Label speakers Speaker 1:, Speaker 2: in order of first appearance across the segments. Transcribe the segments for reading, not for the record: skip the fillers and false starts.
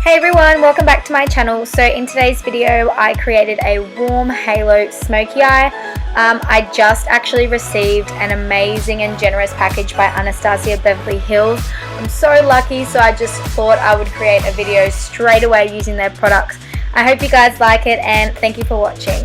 Speaker 1: Hey everyone, welcome back to my channel. So in today's video I created a warm halo smoky eye. I just actually received an amazing and generous package by Anastasia Beverly Hills. I'm so lucky, so I just thought I would create a video straight away using their products. I hope you guys like it and thank you for watching.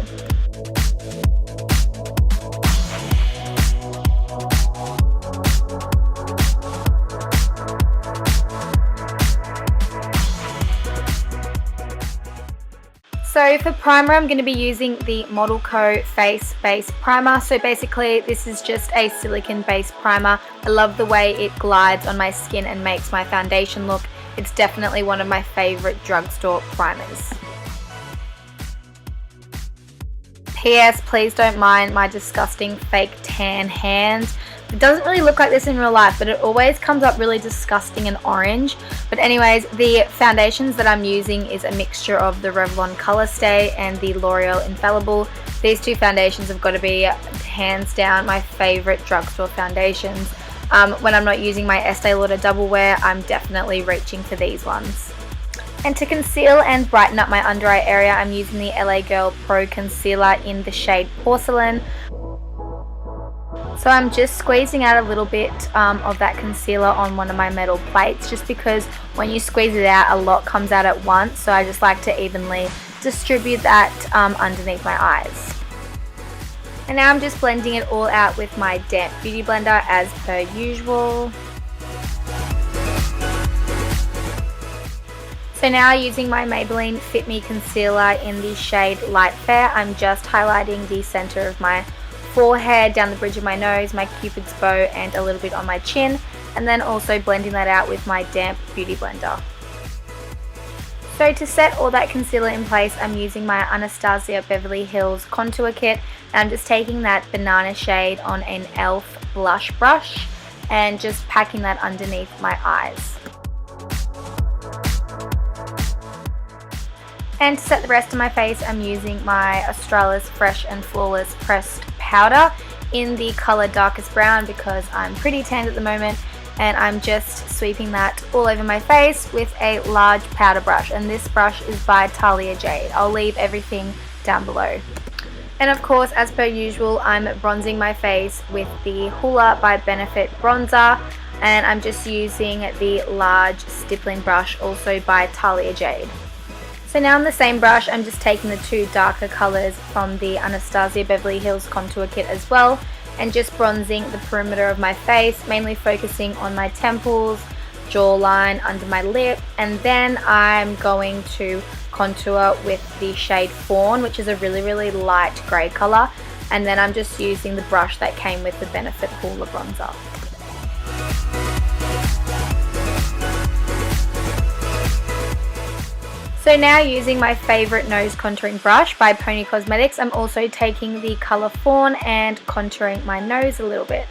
Speaker 1: So for primer, I'm going to be using the Model Co Face Base Primer. So basically this is just a silicone based primer. I love the way it glides on my skin and makes my foundation look. It's definitely one of my favorite drugstore primers. P.S. Please don't mind my disgusting fake tan hands. It doesn't really look like this in real life, but it always comes up really disgusting and orange. But anyways, the foundations that I'm using is a mixture of the Revlon Color Stay and the Loreal Infallible. These two foundations have got to be hands down my favorite drugstore foundations. When I'm not using my Estee Lauder Double Wear, I'm definitely reaching for these ones. And to conceal and brighten up my under eye area, I'm using the LA Girl Pro Concealer in the shade Porcelain. So I'm just squeezing out a little bit of that concealer on one of my metal plates, just because when you squeeze it out, a lot comes out at once. So I just like to evenly distribute that underneath my eyes. And now I'm just blending it all out with my damp beauty blender as per usual. So now using my Maybelline Fit Me Concealer in the shade Light Fair, I'm just highlighting the center of my forehead, down the bridge of my nose, my cupid's bow, and a little bit on my chin, and then also blending that out with my damp beauty blender. So to set all that concealer in place, I'm using my Anastasia Beverly Hills contour kit, and I'm just taking that banana shade on an e.l.f. blush brush and just packing that underneath my eyes. And to set the rest of my face, I'm using my Australis Fresh and Flawless Pressed Powder in the color Darkest Brown because I'm pretty tanned at the moment, and I'm just sweeping that all over my face with a large powder brush, and this brush is by Talia Jade. I'll leave everything down below. And of course, as per usual, I'm bronzing my face with the Hoola by Benefit bronzer, and I'm just using the large stippling brush also by Talia Jade. So now on the same brush, I'm just taking the two darker colors from the Anastasia Beverly Hills contour kit as well, and just bronzing the perimeter of my face, mainly focusing on my temples, jawline, under my lip, and then I'm going to contour with the shade Fawn, which is a really light grey color, and then I'm just using the brush that came with the Benefit Hoola bronzer. So now using my favorite nose contouring brush by Pony Cosmetics, I'm also taking the color Fawn and contouring my nose a little bit.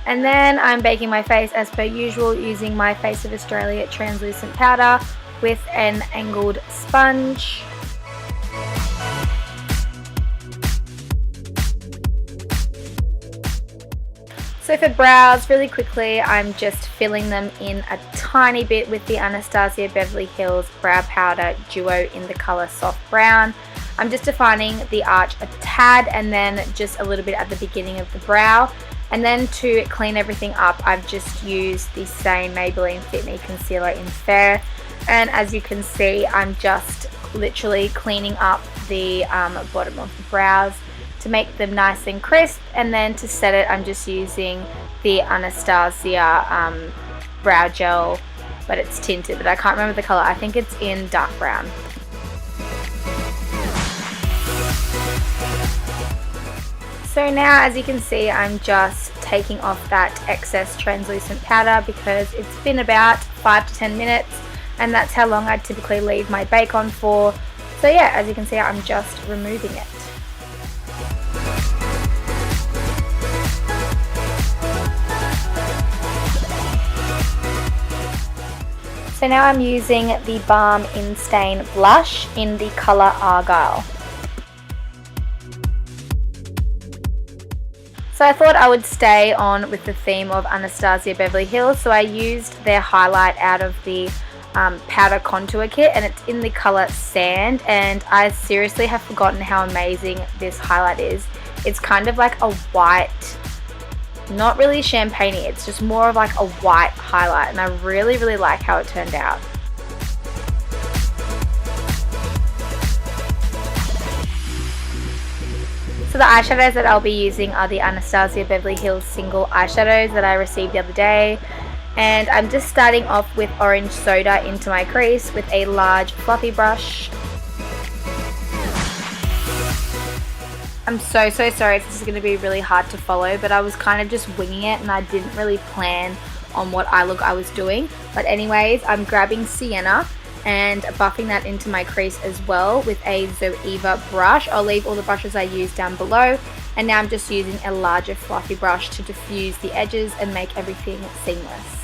Speaker 1: And then I'm baking my face as per usual using my Face of Australia translucent powder with an angled sponge. So for brows, really quickly, I'm just filling them in a tiny bit with the Anastasia Beverly Hills Brow Powder Duo in the color Soft Brown. I'm just defining the arch a tad and then just a little bit at the beginning of the brow. And then to clean everything up, I've just used the same Maybelline Fit Me Concealer in Fair. And as you can see, I'm just literally cleaning up the bottom of the brows to make them nice and crisp, and then to set it, I'm just using the Anastasia brow gel, but it's tinted, but I can't remember the color. I think it's in dark brown. So now, as you can see, I'm just taking off that excess translucent powder because it's been about 5 to 10 minutes, and that's how long I typically leave my bake on for. So yeah, as you can see, I'm just removing it. So now I'm using the Balm In Stain Blush in the color Argyle. So I thought I would stay on with the theme of Anastasia Beverly Hills, so I used their highlight out of the powder contour kit, and it's in the color Sand, and I seriously have forgotten how amazing this highlight is. It's kind of like a white, not really champagne-y, it's just more of like a white highlight, and I really like how it turned out. So the eyeshadows that I'll be using are the Anastasia Beverly Hills single eyeshadows that I received the other day. And I'm just starting off with orange soda into my crease with a large fluffy brush. I'm so sorry, this is going to be really hard to follow, but I was kind of just winging it and I didn't really plan on what eye look I was doing. But anyways, I'm grabbing sienna and buffing that into my crease as well with a Zoeva brush. I'll leave all the brushes I use down below, and now I'm just using a larger fluffy brush to diffuse the edges and make everything seamless.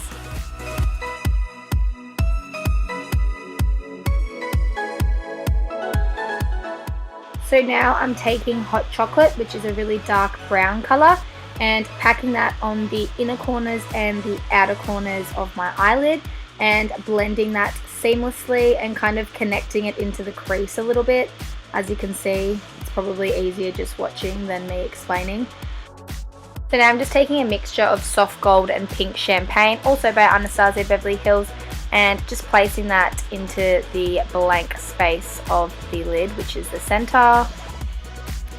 Speaker 1: So now I'm taking hot chocolate, which is a really dark brown color, and packing that on the inner corners and the outer corners of my eyelid and blending that seamlessly and kind of connecting it into the crease a little bit. As you can see, it's probably easier just watching than me explaining. So now I'm just taking a mixture of soft gold and pink champagne, also by Anastasia Beverly Hills, and just placing that into the blank space of the lid, which is the center.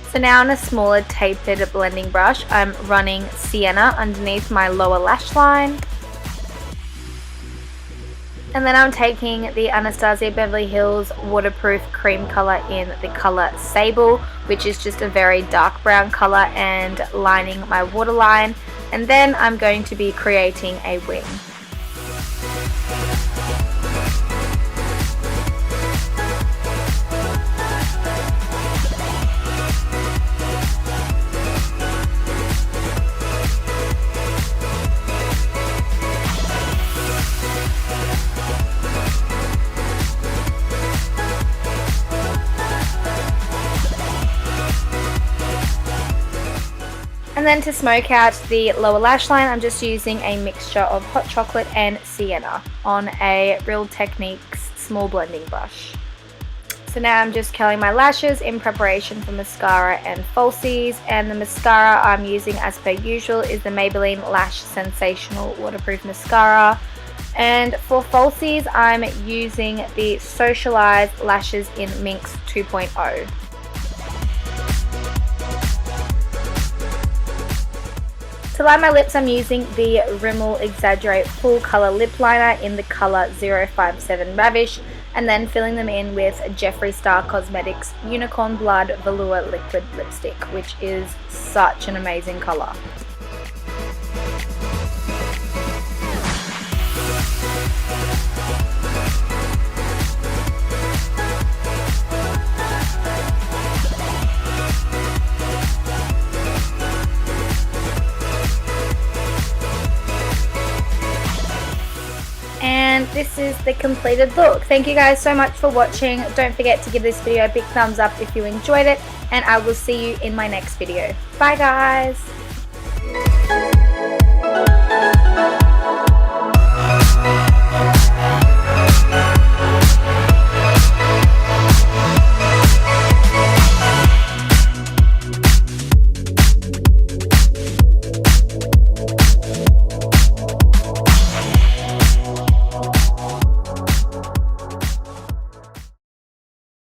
Speaker 1: So now on a smaller tapered blending brush, I'm running sienna underneath my lower lash line. And then I'm taking the Anastasia Beverly Hills waterproof cream color in the color Sable, which is just a very dark brown color, and lining my waterline. And then I'm going to be creating a wing. And then to smoke out the lower lash line, I'm just using a mixture of hot chocolate and sienna on a Real Techniques small blending brush. So now I'm just curling my lashes in preparation for mascara and falsies, and the mascara I'm using as per usual is the Maybelline Lash Sensational Waterproof Mascara. And for falsies, I'm using the Socialized Lashes in Minx 2.0. To line my lips, I'm using the Rimmel Exaggerate Full Color Lip Liner in the color 057 Ravish, and then filling them in with Jeffree Star Cosmetics Unicorn Blood Velour Liquid Lipstick, which is such an amazing color. And this is the completed look. Thank you guys so much for watching. Don't forget to give this video a big thumbs up if you enjoyed it, and I will see you in my next video. Bye guys!